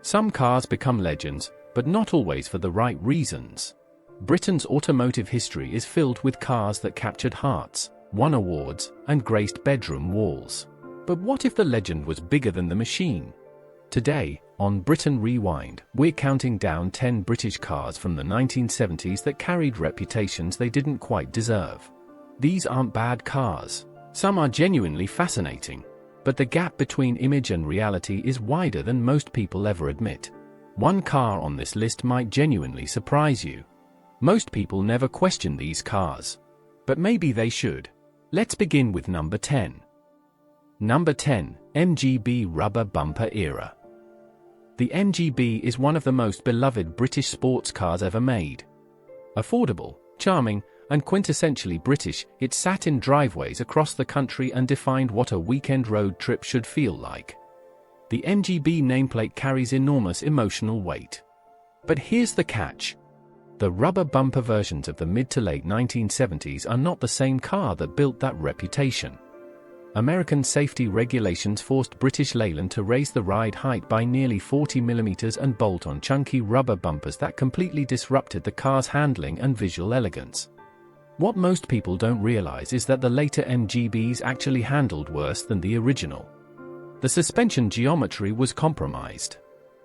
Some cars become legends, but not always for the right reasons. Britain's automotive history is filled with cars that captured hearts, won awards, and graced bedroom walls. But what if the legend was bigger than the machine? Today, on Britain Rewind, we're counting down 10 British cars from the 1970s that carried reputations they didn't quite deserve. These aren't bad cars. Some are genuinely fascinating. But the gap between image and reality is wider than most people ever admit. One car on this list might genuinely surprise you. Most people never question these cars. But maybe they should. Let's begin with number 10. Number 10, MGB Rubber Bumper Era. The MGB is one of the most beloved British sports cars ever made. Affordable, charming, and quintessentially British, it sat in driveways across the country and defined what a weekend road trip should feel like. The MGB nameplate carries enormous emotional weight. But here's the catch. The rubber bumper versions of the mid to late 1970s are not the same car that built that reputation. American safety regulations forced British Leyland to raise the ride height by nearly 40 mm and bolt on chunky rubber bumpers that completely disrupted the car's handling and visual elegance. What most people don't realize is that the later MGBs actually handled worse than the original. The suspension geometry was compromised.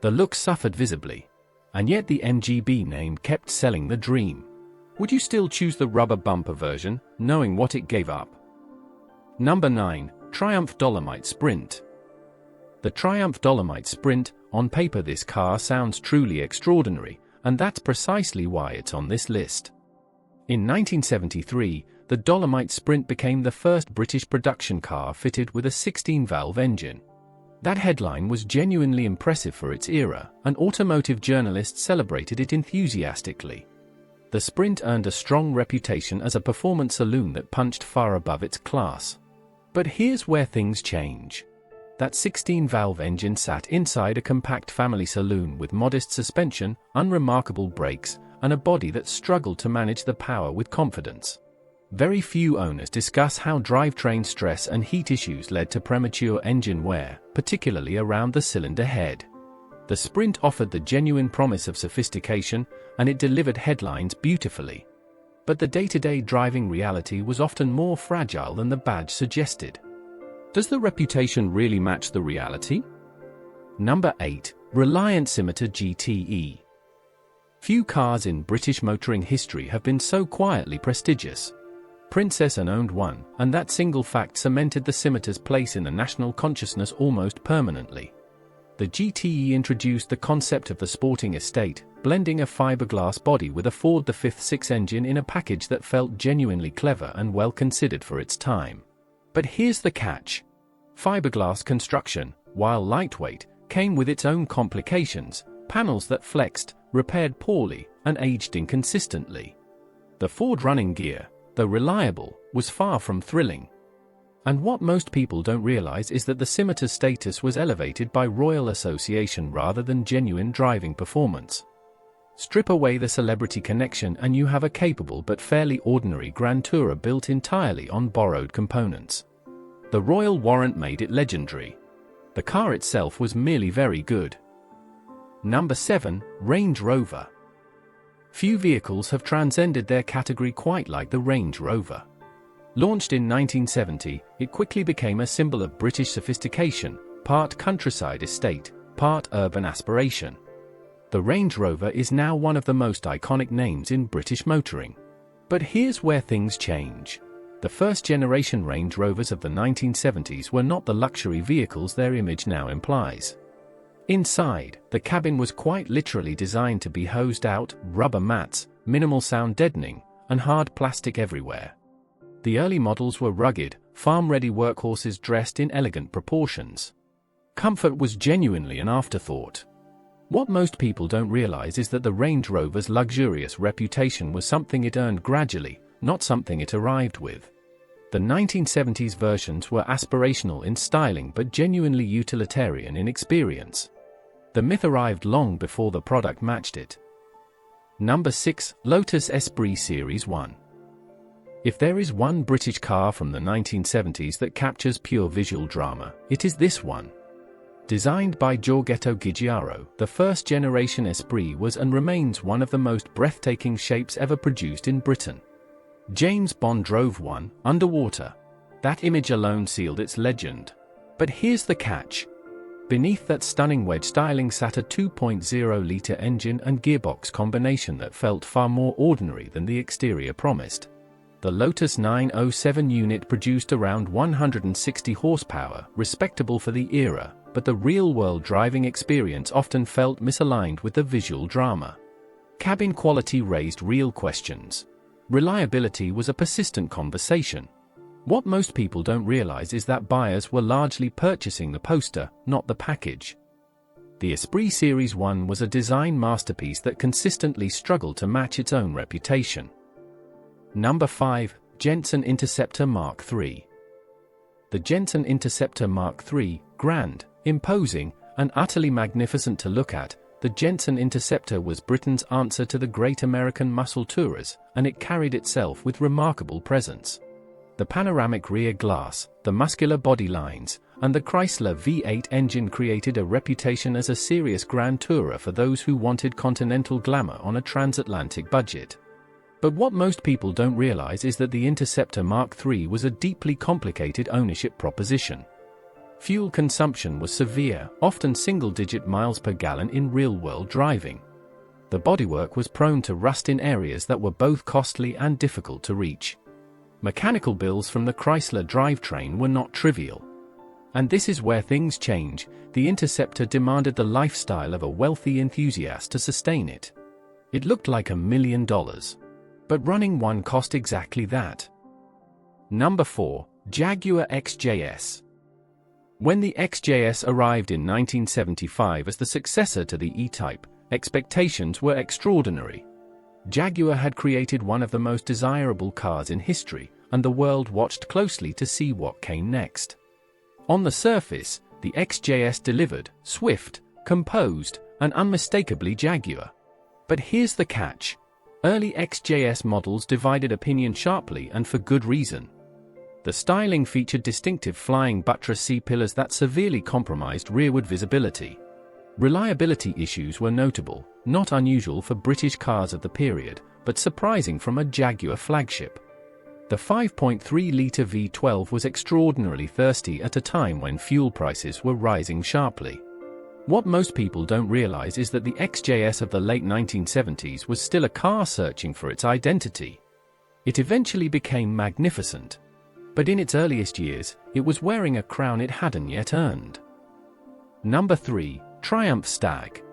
The look suffered visibly. And yet the MGB name kept selling the dream. Would you still choose the rubber bumper version, knowing what it gave up? Number 9, Triumph Dolomite Sprint. The Triumph Dolomite Sprint, on paper this car sounds truly extraordinary, and that's precisely why it's on this list. In 1973, the Dolomite Sprint became the first British production car fitted with a 16-valve engine. That headline was genuinely impressive for its era, and automotive journalists celebrated it enthusiastically. The Sprint earned a strong reputation as a performance saloon that punched far above its class. But here's where things change. That 16-valve engine sat inside a compact family saloon with modest suspension, unremarkable brakes, and a body that struggled to manage the power with confidence. Very few owners discuss how drivetrain stress and heat issues led to premature engine wear, particularly around the cylinder head. The Sprint offered the genuine promise of sophistication, and it delivered headlines beautifully. But the day-to-day driving reality was often more fragile than the badge suggested. Does the reputation really match the reality? Number 8, Reliant Scimitar GTE. Few cars in British motoring history have been so quietly prestigious. Princess Anne owned one, and that single fact cemented the Scimitar's place in the national consciousness almost permanently. The GTE introduced the concept of the sporting estate, blending a fiberglass body with a Ford the 5.6 engine in a package that felt genuinely clever and well considered for its time. But here's the catch. Fiberglass construction, while lightweight, came with its own complications, panels that flexed, repaired poorly, and aged inconsistently. The Ford running gear, though reliable, was far from thrilling. And what most people don't realize is that the Scimitar's status was elevated by royal association rather than genuine driving performance. Strip away the celebrity connection and you have a capable but fairly ordinary Grand Tourer built entirely on borrowed components. The royal warrant made it legendary. The car itself was merely very good. Number 7, Range Rover. Few vehicles have transcended their category quite like the Range Rover. Launched in 1970, it quickly became a symbol of British sophistication, part countryside estate, part urban aspiration. The Range Rover is now one of the most iconic names in British motoring. But here's where things change. The first-generation Range Rovers of the 1970s were not the luxury vehicles their image now implies. Inside, the cabin was quite literally designed to be hosed out, rubber mats, minimal sound deadening, and hard plastic everywhere. The early models were rugged, farm-ready workhorses dressed in elegant proportions. Comfort was genuinely an afterthought. What most people don't realize is that the Range Rover's luxurious reputation was something it earned gradually, not something it arrived with. The 1970s versions were aspirational in styling but genuinely utilitarian in experience. The myth arrived long before the product matched it. Number 6, Lotus Esprit Series 1. If there is one British car from the 1970s that captures pure visual drama, it is this one. Designed by Jaguar, the first-generation Esprit was and remains one of the most breathtaking shapes ever produced in Britain. James Bond drove one underwater. That image alone sealed its legend. But here's the catch. Beneath that stunning wedge styling sat a 2.0-liter engine and gearbox combination that felt far more ordinary than the exterior promised. The Lotus 907 unit produced around 160 horsepower, respectable for the era, but the real-world driving experience often felt misaligned with the visual drama. Cabin quality raised real questions. Reliability was a persistent conversation. What most people don't realize is that buyers were largely purchasing the poster, not the package. The Esprit Series 1 was a design masterpiece that consistently struggled to match its own reputation. Number 5. Jensen Interceptor Mark III. The Jensen Interceptor Mark III, grand, imposing, and utterly magnificent to look at, the Jensen Interceptor was Britain's answer to the great American muscle tourers, and it carried itself with remarkable presence. The panoramic rear glass, the muscular body lines, and the Chrysler V8 engine created a reputation as a serious grand tourer for those who wanted continental glamour on a transatlantic budget. But what most people don't realize is that the Interceptor Mark III was a deeply complicated ownership proposition. Fuel consumption was severe, often single-digit miles per gallon in real-world driving. The bodywork was prone to rust in areas that were both costly and difficult to reach. Mechanical bills from the Chrysler drivetrain were not trivial. And this is where things change. The Interceptor demanded the lifestyle of a wealthy enthusiast to sustain it. It looked like $1 million. But running one cost exactly that. Number 4. Jaguar XJS. When the XJS arrived in 1975 as the successor to the E-Type, expectations were extraordinary. Jaguar had created one of the most desirable cars in history, and the world watched closely to see what came next. On the surface, the XJS delivered, swift, composed, and unmistakably Jaguar. But here's the catch. Early XJS models divided opinion sharply, and for good reason. The styling featured distinctive flying buttress C-pillars that severely compromised rearward visibility. Reliability issues were notable, not unusual for British cars of the period, but surprising from a Jaguar flagship. The 5.3-litre V12 was extraordinarily thirsty at a time when fuel prices were rising sharply. What most people don't realize is that the XJS of the late 1970s was still a car searching for its identity. It eventually became magnificent. But in its earliest years, it was wearing a crown it hadn't yet earned. Number 3. Triumph Stag.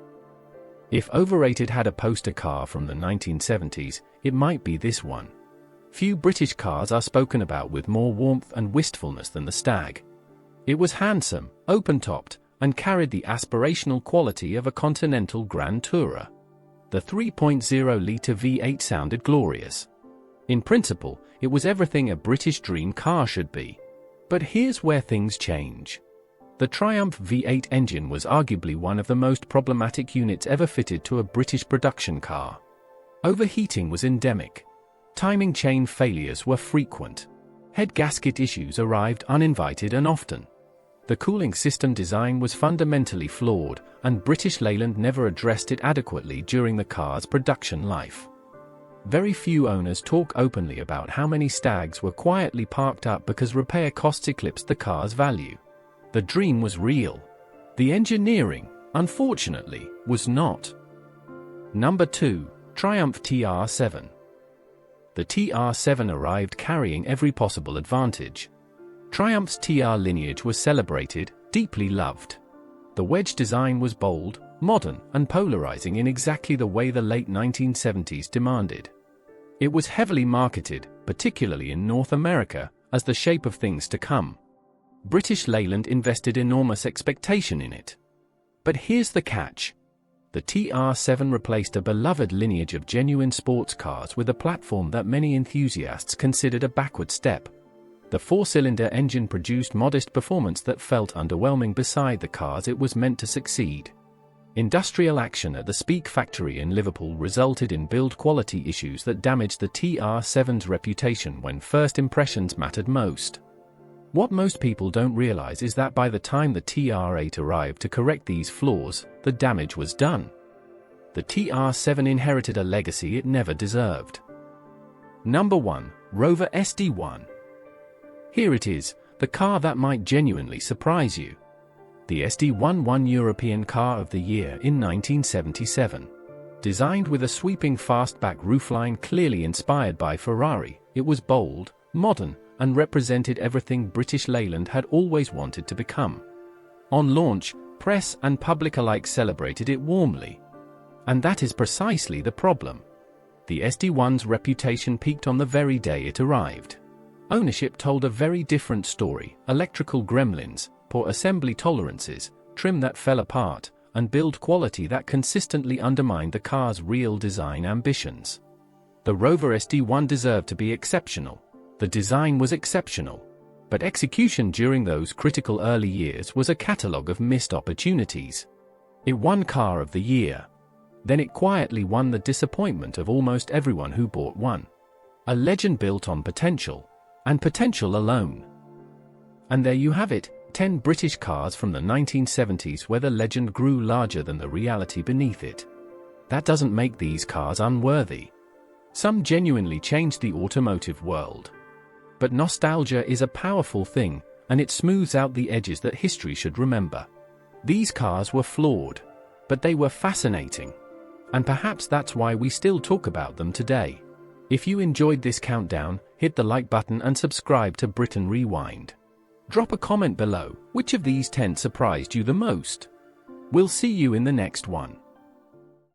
If Overrated had a poster car from the 1970s, it might be this one. Few British cars are spoken about with more warmth and wistfulness than the Stag. It was handsome, open-topped, and carried the aspirational quality of a continental grand tourer. The 3.0-litre V8 sounded glorious. In principle, it was everything a British dream car should be. But here's where things change. The Triumph V8 engine was arguably one of the most problematic units ever fitted to a British production car. Overheating was endemic. Timing chain failures were frequent. Head gasket issues arrived uninvited and often. The cooling system design was fundamentally flawed, and British Leyland never addressed it adequately during the car's production life. Very few owners talk openly about how many Stags were quietly parked up because repair costs eclipsed the car's value. The dream was real. The engineering, unfortunately, was not. Number 2. Triumph TR7. The TR7 arrived carrying every possible advantage. Triumph's TR lineage was celebrated, deeply loved. The wedge design was bold, modern, and polarizing in exactly the way the late 1970s demanded. It was heavily marketed, particularly in North America, as the shape of things to come. British Leyland invested enormous expectation in it. But here's the catch. The TR7 replaced a beloved lineage of genuine sports cars with a platform that many enthusiasts considered a backward step. The four-cylinder engine produced modest performance that felt underwhelming beside the cars it was meant to succeed. Industrial action at the Speak factory in Liverpool resulted in build quality issues that damaged the TR7's reputation when first impressions mattered most. What most people don't realize is that by the time the TR8 arrived to correct these flaws, the damage was done. The TR7 inherited a legacy it never deserved. Number 1. Rover SD1. Here it is, the car that might genuinely surprise you. The SD1 won European Car of the Year in 1977. Designed with a sweeping fastback roofline clearly inspired by Ferrari, it was bold, modern, and represented everything British Leyland had always wanted to become. On launch, press and public alike celebrated it warmly. And that is precisely the problem. The SD1's reputation peaked on the very day it arrived. Ownership told a very different story: electrical gremlins, poor assembly tolerances, trim that fell apart, and build quality that consistently undermined the car's real design ambitions. The Rover SD1 deserved to be exceptional. The design was exceptional. But execution during those critical early years was a catalogue of missed opportunities. It won Car of the Year. Then it quietly won the disappointment of almost everyone who bought one. A legend built on potential, and potential alone. And there you have it, 10 British cars from the 1970s where the legend grew larger than the reality beneath it. That doesn't make these cars unworthy. Some genuinely changed the automotive world. But nostalgia is a powerful thing, and it smooths out the edges that history should remember. These cars were flawed, but they were fascinating. And perhaps that's why we still talk about them today. If you enjoyed this countdown, hit the like button and subscribe to Britain Rewind. Drop a comment below, which of these 10 surprised you the most? We'll see you in the next one.